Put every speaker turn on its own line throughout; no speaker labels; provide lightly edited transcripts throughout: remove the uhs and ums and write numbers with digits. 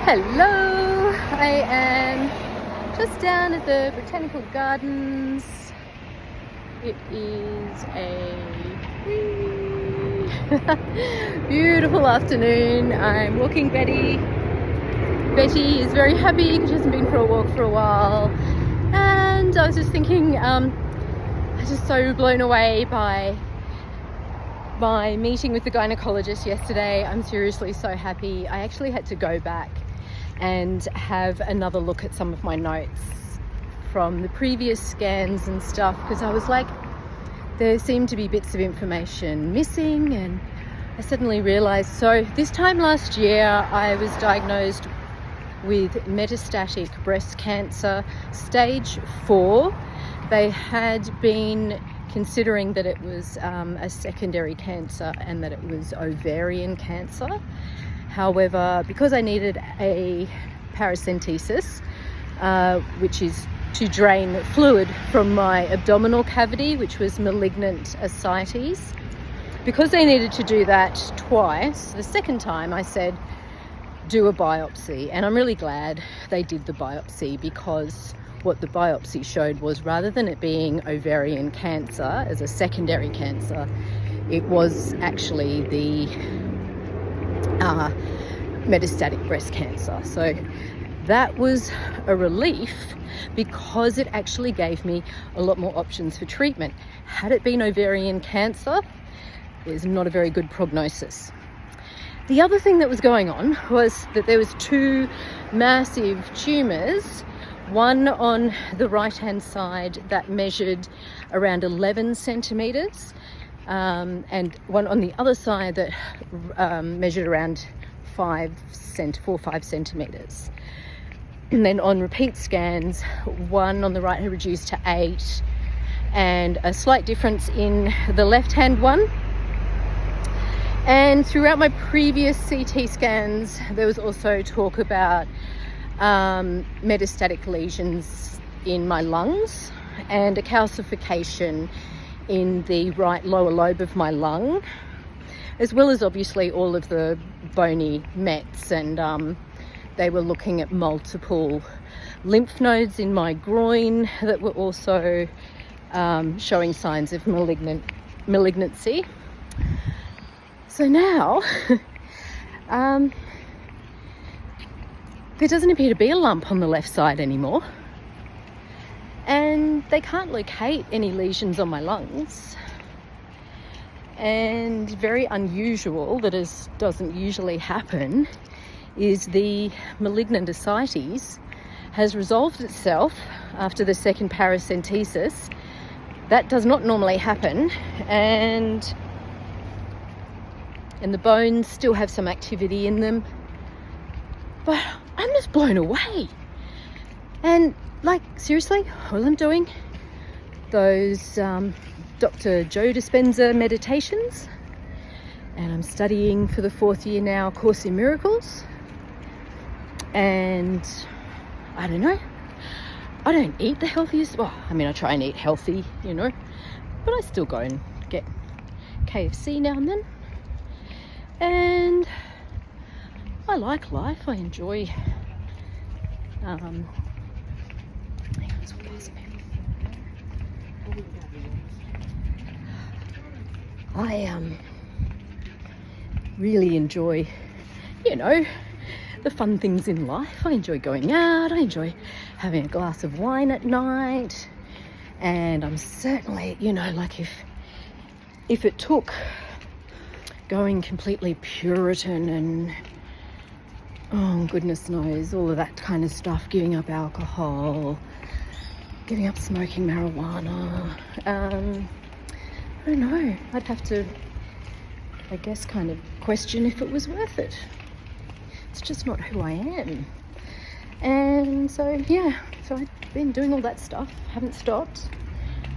Hello, I am just down at the Botanical Gardens. It is a beautiful afternoon. I'm walking Betty. Betty is very happy because she hasn't been for a walk for a while. And I was just thinking, I was just so blown away by my meeting with the gynaecologist yesterday. I'm seriously so happy. I actually had to go back and have another look at some of my notes from the previous scans and stuff, because I was like, there seemed to be bits of information missing, and I suddenly realized, so this time last year I was diagnosed with metastatic breast cancer, stage 4. They had been considering that it was a secondary cancer and that it was ovarian cancer. However, because I needed a paracentesis, which is to drain fluid from my abdominal cavity, which was malignant ascites, because they needed to do that twice, the second time I said, do a biopsy. And I'm really glad they did the biopsy, because what the biopsy showed was, rather than it being ovarian cancer as a secondary cancer, it was actually the metastatic breast cancer. So that was a relief, because it actually gave me a lot more options for treatment. Had it been ovarian cancer, there's not a very good prognosis. The other thing that was going on was that there was 2 massive tumours, one on the right hand side that measured around 11 centimetres, and one on the other side that measured around 4 or 5 centimetres. And then on repeat scans, one on the right had reduced to 8, and a slight difference in the left hand one. And throughout my previous CT scans, there was also talk about metastatic lesions in my lungs and a calcification in the right lower lobe of my lung, as well as obviously all of the bony mets. And they were looking at multiple lymph nodes in my groin that were also showing signs of malignancy. So now there doesn't appear to be a lump on the left side anymore, and they can't locate any lesions on my lungs. And very unusual, that doesn't usually happen, is the malignant ascites has resolved itself after the second paracentesis. That does not normally happen, and the bones still have some activity in them. But I'm just blown away. And like, seriously, all I'm doing, those Dr. Joe Dispenza meditations, and I'm studying for the 4th year now, Course in Miracles. And I don't know, I don't eat the healthiest. Well, I mean, I try and eat healthy, but I still go and get KFC now and then. And I like life. I enjoy hang on, it's all past me. I really enjoy, the fun things in life. I enjoy going out. I enjoy having a glass of wine at night. And I'm certainly, like, if it took going completely Puritan and, oh goodness knows, all of that kind of stuff, giving up alcohol, giving up smoking marijuana, I don't know, I'd have to, I guess, kind of question if it was worth it. It's just not who I am. And so I've been doing all that stuff, haven't stopped,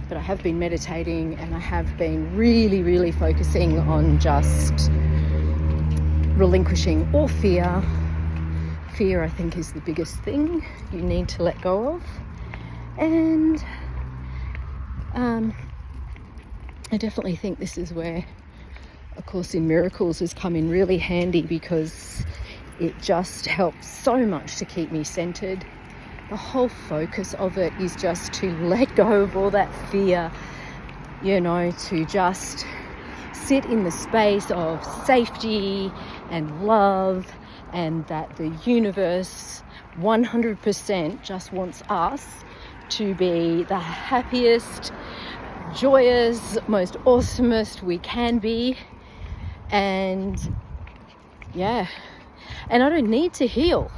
but I have been meditating, and I have been really, really focusing on just relinquishing all fear. Fear, I think, is the biggest thing you need to let go of. And I definitely think this is where A Course in Miracles has come in really handy, because it just helps so much to keep me centered. The whole focus of it is just to let go of all that fear, you know, to just sit in the space of safety and love, and that the universe 100% just wants us to be the happiest, joyous, most awesomest we can be. And yeah, and I don't need to heal.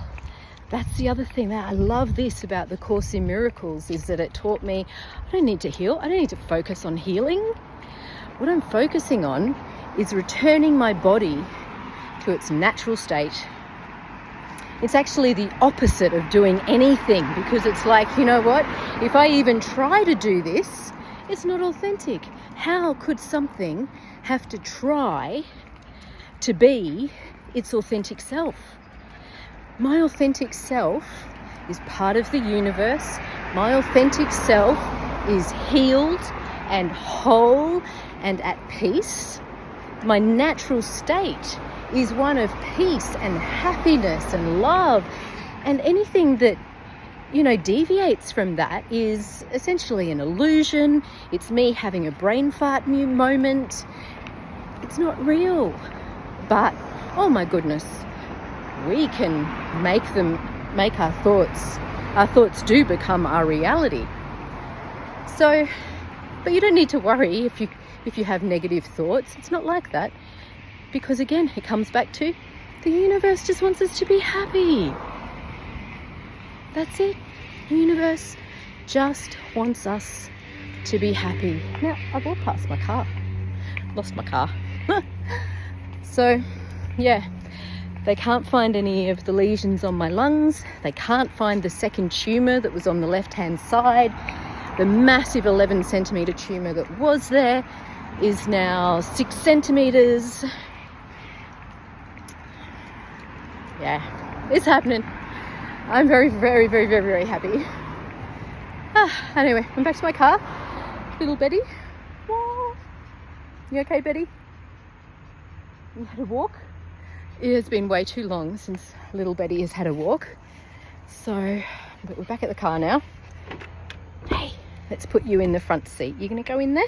That's the other thing that I love this about the Course in Miracles, is that it taught me I don't need to heal. I don't need to focus on healing. What I'm focusing on is returning my body to its natural state. It's actually the opposite of doing anything, because it's like, you know what? If I even try to do this, it's not authentic. How could something have to try to be its authentic self? My authentic self is part of the universe. My authentic self is healed and whole and at peace. My natural state is one of peace and happiness and love. And anything that, you know, deviates from that is essentially an illusion. It's me having a brain fart moment. It's not real. But, oh my goodness, we can make our thoughts do become our reality. So, but you don't need to worry if you have negative thoughts. It's not like that, because again, it comes back to the universe just wants us to be happy. That's it. The universe just wants us to be happy. Now, I've walked past my car. Lost my car. So, yeah. They can't find any of the lesions on my lungs. They can't find the second tumour that was on the left-hand side. The massive 11 centimetre tumour that was there is now 6 centimetres. Yeah, it's happening. I'm very, very, very, very, very happy. Anyway, I'm back to my car. Little Betty. Whoa. You okay, Betty? You had a walk? It has been way too long since little Betty has had a walk. So, but we're back at the car now. Hey, let's put you in the front seat. You're going to go in there?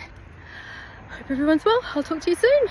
Hope everyone's well. I'll talk to you soon.